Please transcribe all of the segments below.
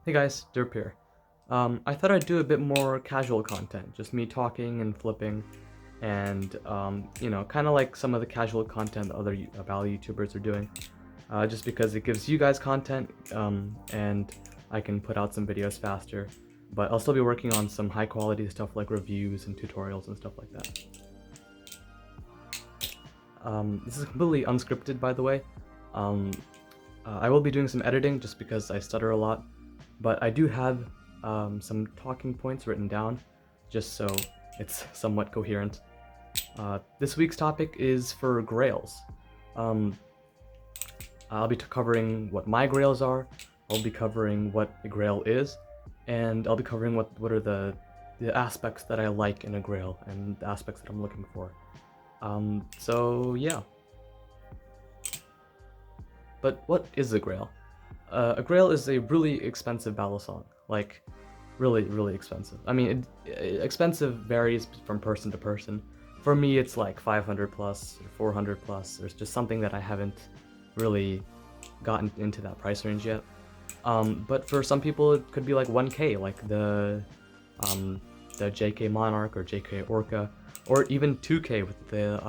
Hey guys, Derp here. I thought I'd do a bit more casual content, just me talking and flipping, and kind of like some of the casual content that other Bali YouTubers are doing, just because it gives you guys content, and I can put out some videos faster. But I'll still be working on some high quality stuff like reviews and tutorials and stuff like that. This is completely unscripted, by the way. Um, I will be doing some editing just because I stutter a lot, but I do have some talking points written down just so it's somewhat coherent. This week's topic is for Grails. Um, I'll be covering what my Grails are, I'll be covering what a Grail is, and I'll be covering what are the aspects that I like in a Grail and the aspects that I'm looking for. So yeah. But what is a Grail? A Grail is a really expensive Balisong. Like, really, really expensive. I mean, expensive varies from person to person. For me, it's like 500 plus or 400 plus. There's just something that I haven't really gotten into that price range yet. But for some people, it could be like 1K, like the JK Monarch or JK Orca, or even 2K with the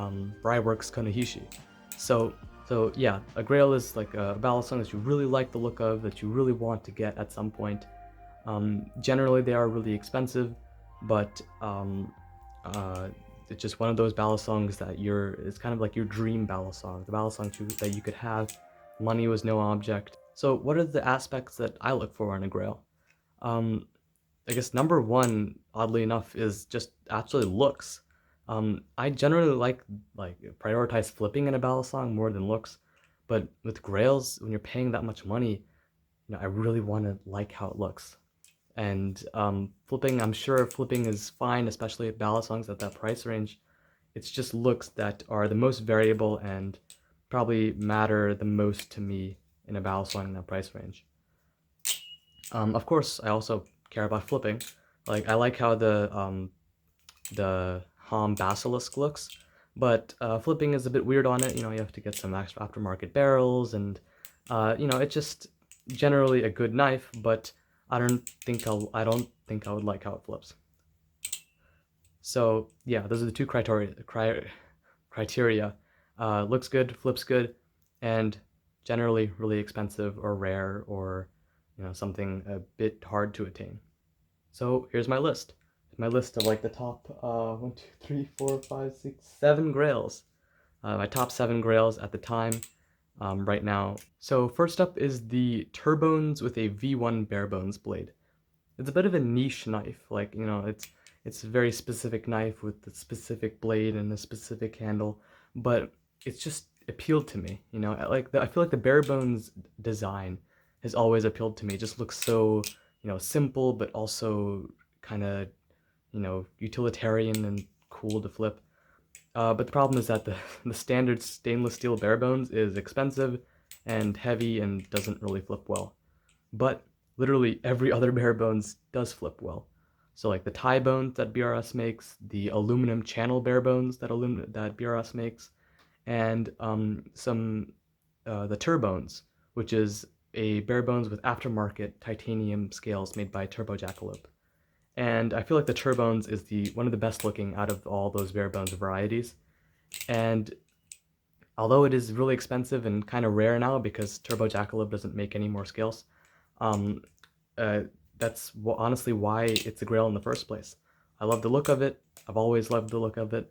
Bryworks Konohishi. So so yeah, a Grail is like a Balisong that you really like the look of, that you really want to get at some point. Generally, they are really expensive, but it's just one of those Balisongs that it's kind of like your dream Balisong, the Balisong that you could have. Money was no object. So what are the aspects that I look for in a Grail? Um, I guess number one, oddly enough, is just actually looks. I generally like prioritize flipping in a Balisong more than looks, but with Grails, when you're paying that much money, I really want to like how it looks. And flipping, I'm sure flipping is fine, especially at Balisongs at that price range. It's just looks that are the most variable and probably matter the most to me in a Balisong in that price range. Of course, I also care about flipping. Like I like how the Hom Basilisk looks, but flipping is a bit weird on it. You have to get some extra aftermarket barrels, and it's just generally a good knife. But I don't think I would like how it flips. So yeah, those are the two criteria. Looks good, flips good, and generally really expensive or rare or something a bit hard to attain. So here's my list. My list of like the top 7 Grails. My top 7 Grails at the time, right now. So first up is the Turbones with a V1 barebones blade. It's a bit of a niche knife. Like it's a very specific knife with a specific blade and a specific handle, but it's just appealed to me. I feel like the barebones design has always appealed to me. It just looks so simple, but also kind of utilitarian and cool to flip. But the problem is that the standard stainless steel barebones is expensive and heavy and doesn't really flip well. But literally every other barebones does flip well. So like the tie bones that BRS makes, the aluminum channel barebones that BRS makes, and the turbones, which is a barebones with aftermarket titanium scales made by Turbo Jackalope. And I feel like the Turbones is the one of the best looking out of all those barebones varieties. And although it is really expensive and kind of rare now because Turbo Jackalope doesn't make any more scales, um, uh, that's honestly why it's a Grail in the first place. I love the look of it. I've always loved the look of it,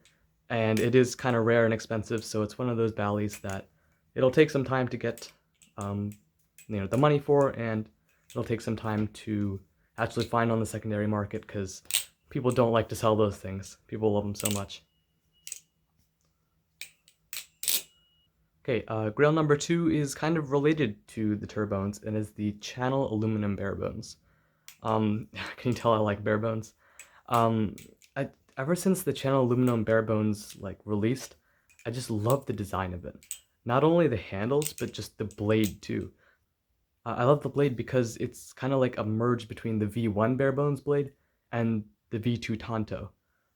and it is kind of rare and expensive. So it's one of those Bally's that it'll take some time to get, um, the money for, and it'll take some time to actually find on the secondary market because people don't like to sell those things. People love them so much. Okay, Grail number 2 is kind of related to the Turbones and is the Channel Aluminum Barebones. Can you tell I like barebones? Um, Ever since the Channel Aluminum barebones like released, I just love the design of it. Not only the handles, but just the blade too. I love the blade because it's kind of like a merge between the V1 barebones blade and the V2 Tanto.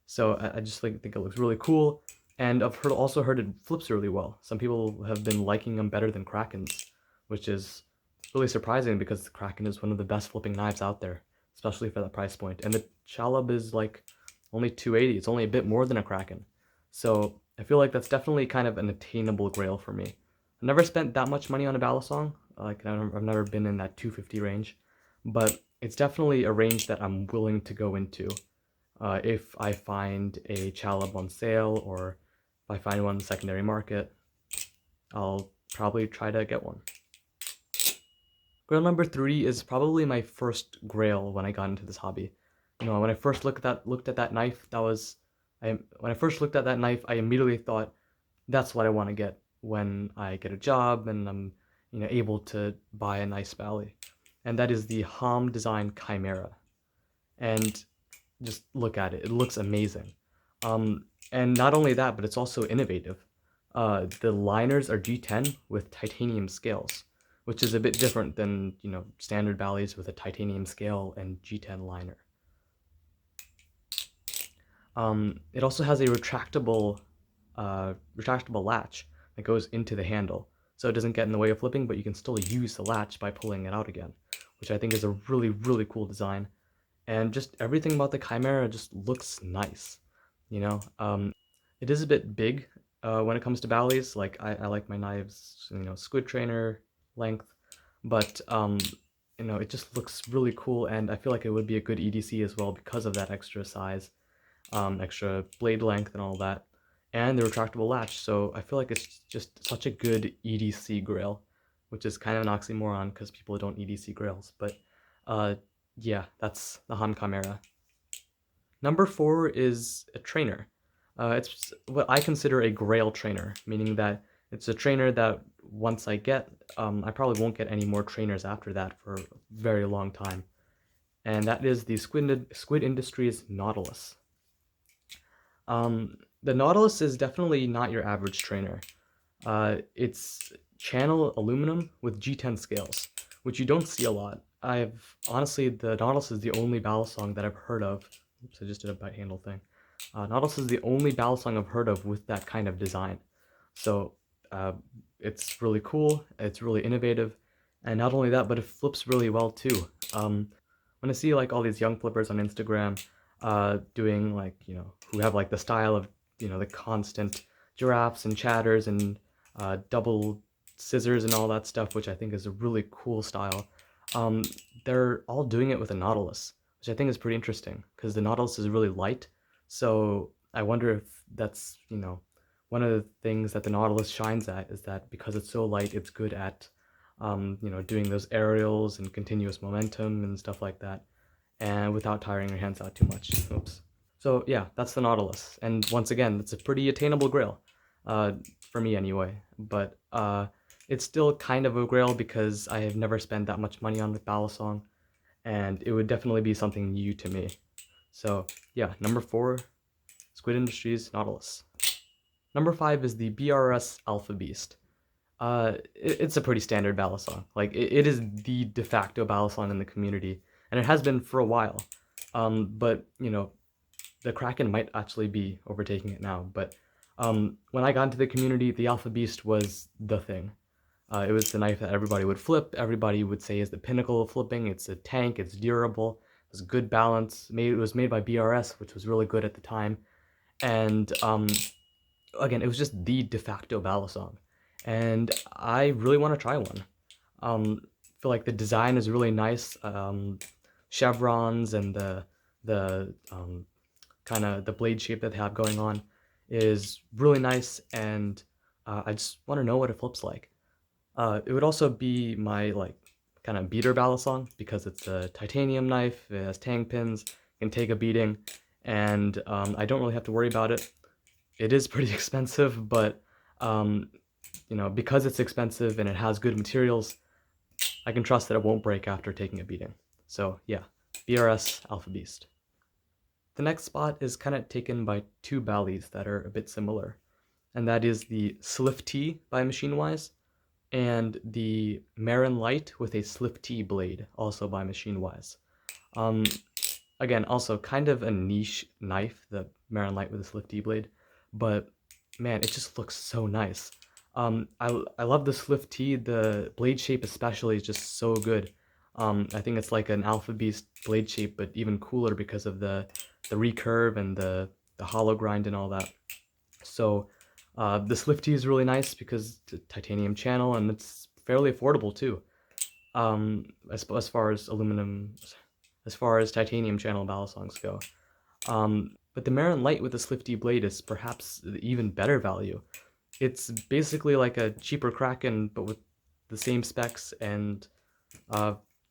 So I just think it looks really cool, and also heard it flips really well. Some people have been liking them better than Krakens, which is really surprising because the Kraken is one of the best flipping knives out there, especially for that price point. And the Chalub is like only 280. It's only a bit more than a Kraken. So I feel like that's definitely kind of an attainable grail for me. I've never spent that much money on a Balisong. Like I've never been in that 250 range, but it's definitely a range that I'm willing to go into if I find a Chalub on sale or if I find one in the secondary market. I'll probably try to get one. Grail number 3 is probably my first grail when I got into this hobby. You know, when I first looked at that knife, when I first looked at that knife, I immediately thought that's what I want to get when I get a job and I'm, you know, able to buy a nice Bally. And that is the Ham Design Chimera. And just look at it. It looks amazing. And not only that, but it's also innovative. The liners are G10 with titanium scales, which is a bit different than, you know, standard Bally's with a titanium scale and G10 liner. It also has a retractable latch that goes into the handle, so it doesn't get in the way of flipping, but you can still use the latch by pulling it out again, which I think is a really, really cool design. And just everything about the Chimera just looks nice, you know? It is a bit big when it comes to Bally's. Like, I like my knives, you know, squid trainer length, but, you know, it just looks really cool, and I feel like it would be a good EDC as well because of that extra size, extra blade length and all that, and the retractable latch. So I feel like it's just such a good EDC grail, which is kind of an oxymoron because people don't EDC grails. But yeah, that's the Han Chimera. Number 4 is a trainer. It's what I consider a grail trainer, meaning that it's a trainer that once I get, I probably won't get any more trainers after that for a very long time. And that is the Squid Industries Nautilus. The Nautilus is definitely not your average trainer. It's channel aluminum with G10 scales, which you don't see a lot. Honestly, the Nautilus is the only Balisong that I've heard of. Oops, I just did a bite handle thing. Nautilus is the only Balisong I've heard of with that kind of design. So it's really cool, it's really innovative, and not only that, but it flips really well too. When I see like all these young flippers on Instagram doing like, you know, who have like the style of, you know, the constant giraffes and chatters and double scissors and all that stuff, which I think is a really cool style. They're all doing it with a Nautilus, which I think is pretty interesting because the Nautilus is really light. So I wonder if that's, you know, one of the things that the Nautilus shines at is that because it's so light, it's good at, you know, doing those aerials and continuous momentum and stuff like that, and without tiring your hands out too much. Oops. So yeah, that's the Nautilus, and once again, it's a pretty attainable grail, for me anyway. But it's still kind of a grail because I have never spent that much money on the Balisong, and it would definitely be something new to me. So yeah, number 4, Squid Industries Nautilus. Number 5 is the BRS Alpha Beast. It's a pretty standard Balisong. Like, it is the de facto Balisong in the community, and it has been for a while. But, you know, the Kraken might actually be overtaking it now. But when I got into the community, the Alpha Beast was the thing. It was the knife that everybody would flip. Everybody would say is the pinnacle of flipping. It's a tank. It's durable. It was good balance. It was made by BRS, which was really good at the time. And again, it was just the de facto Balisong. And I really want to try one. I feel like the design is really nice. Chevrons and the kind of the blade shape that they have going on is really nice, and I just want to know what it flips like. It would also be my like kind of beater Balisong because it's a titanium knife. It has tang pins, can take a beating, and I don't really have to worry about it. It is pretty expensive, but you know, because it's expensive and it has good materials, I can trust that it won't break after taking a beating. So yeah, BRS Alpha Beast. The next spot is kind of taken by 2 Ballys that are a bit similar, and that is the Sliff T by Machine Wise and the Marin Light with a Sliff T blade, also by Machine Wise. Again, also kind of a niche knife, the Marin Light with a Sliff T blade, but man, it just looks so nice. I love the Swift T. The blade shape especially is just so good. I think it's like an Alpha Beast blade shape, but even cooler because of the recurve and the hollow grind and all that. So the Swift T is really nice because it's a titanium channel and it's fairly affordable too. As far as as far as titanium channel balisongs go. But the Marin Light with the Swift T blade is perhaps the even better value. It's basically like a cheaper Kraken, but with the same specs, and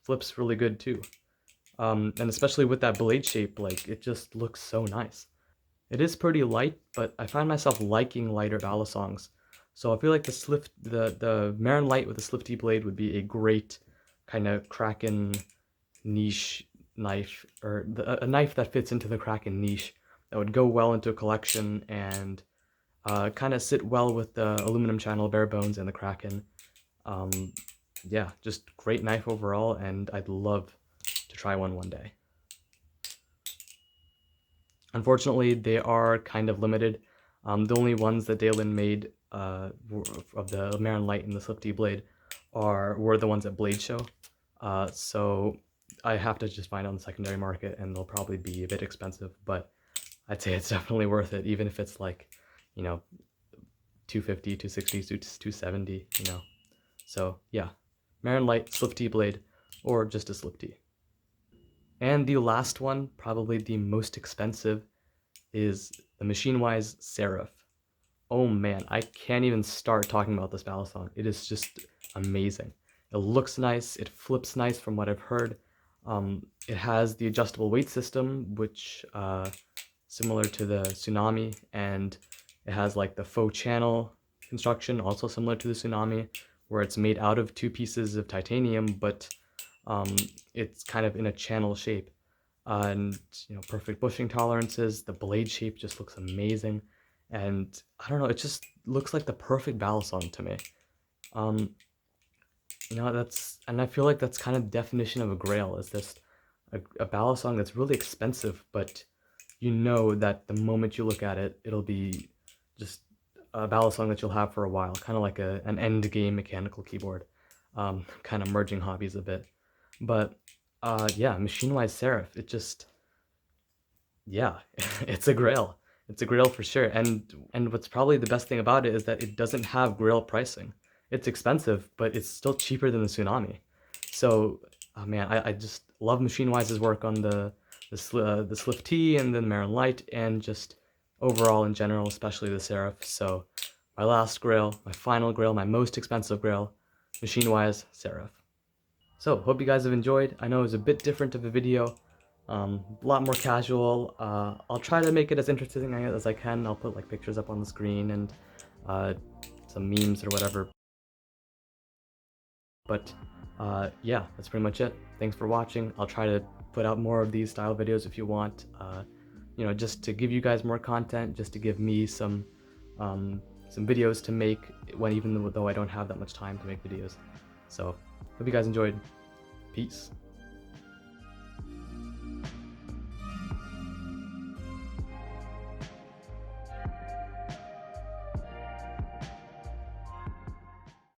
flips really good too. And especially with that blade shape, like, it just looks so nice. It is pretty light, but I find myself liking lighter balisongs. So I feel like the Marin Light with the Swifty blade would be a great kind of Kraken niche knife, or a knife that fits into the Kraken niche that would go well into a collection and kind of sit well with the aluminum channel bare bones and the Kraken. Yeah, just great knife overall, and I'd love to try one day. Unfortunately, they are kind of limited. The only ones that Dalen made of the Marin Light and the Swifty blade were the ones at Blade Show. So I have to just find on the secondary market, and they'll probably be a bit expensive, but I'd say it's definitely worth it, even if it's like, you know, 250, 260, 270, you know. So yeah, Marin Light, Swifty blade, or just a Swifty. And the last one, probably the most expensive, is the Machine-Wise Seraph. Oh man, I can't even start talking about this balisong. It is just amazing. It looks nice, it flips nice from what I've heard. It has the adjustable weight system, which similar to the Tsunami, and it has like the faux channel construction, also similar to the Tsunami, where it's made out of two pieces of titanium, but it's kind of in a channel shape. And you know, perfect bushing tolerances. The blade shape just looks amazing, and I don't know, it just looks like the perfect balisong to me. Um, you know, and I feel like that's kind of the definition of a Grail, is this a balisong that's really expensive, but you know that the moment you look at it, it'll be just a balisong that you'll have for a while, kind of like an end game mechanical keyboard, kind of merging hobbies a bit. But yeah, Machine-Wise Seraph, it just, yeah, it's a Grail. It's a Grail for sure. And what's probably the best thing about it is that it doesn't have Grail pricing. It's expensive, but it's still cheaper than the Tsunami. So, oh man, I just love Machine-Wise's work on the Swift T and the Marin Light, and just overall in general, especially the Seraph. So, my last Grail, my final Grail, my most expensive Grail, Machine-Wise Seraph. So, hope you guys have enjoyed. I know it was a bit different of a video, a lot more casual. I'll try to make it as interesting as I can. I'll put like pictures up on the screen and some memes or whatever. But yeah, that's pretty much it. Thanks for watching. I'll try to put out more of these style videos if you want. You know, just to give you guys more content, just to give me some videos to make, even though I don't have that much time to make videos. So, hope you guys enjoyed. Peace.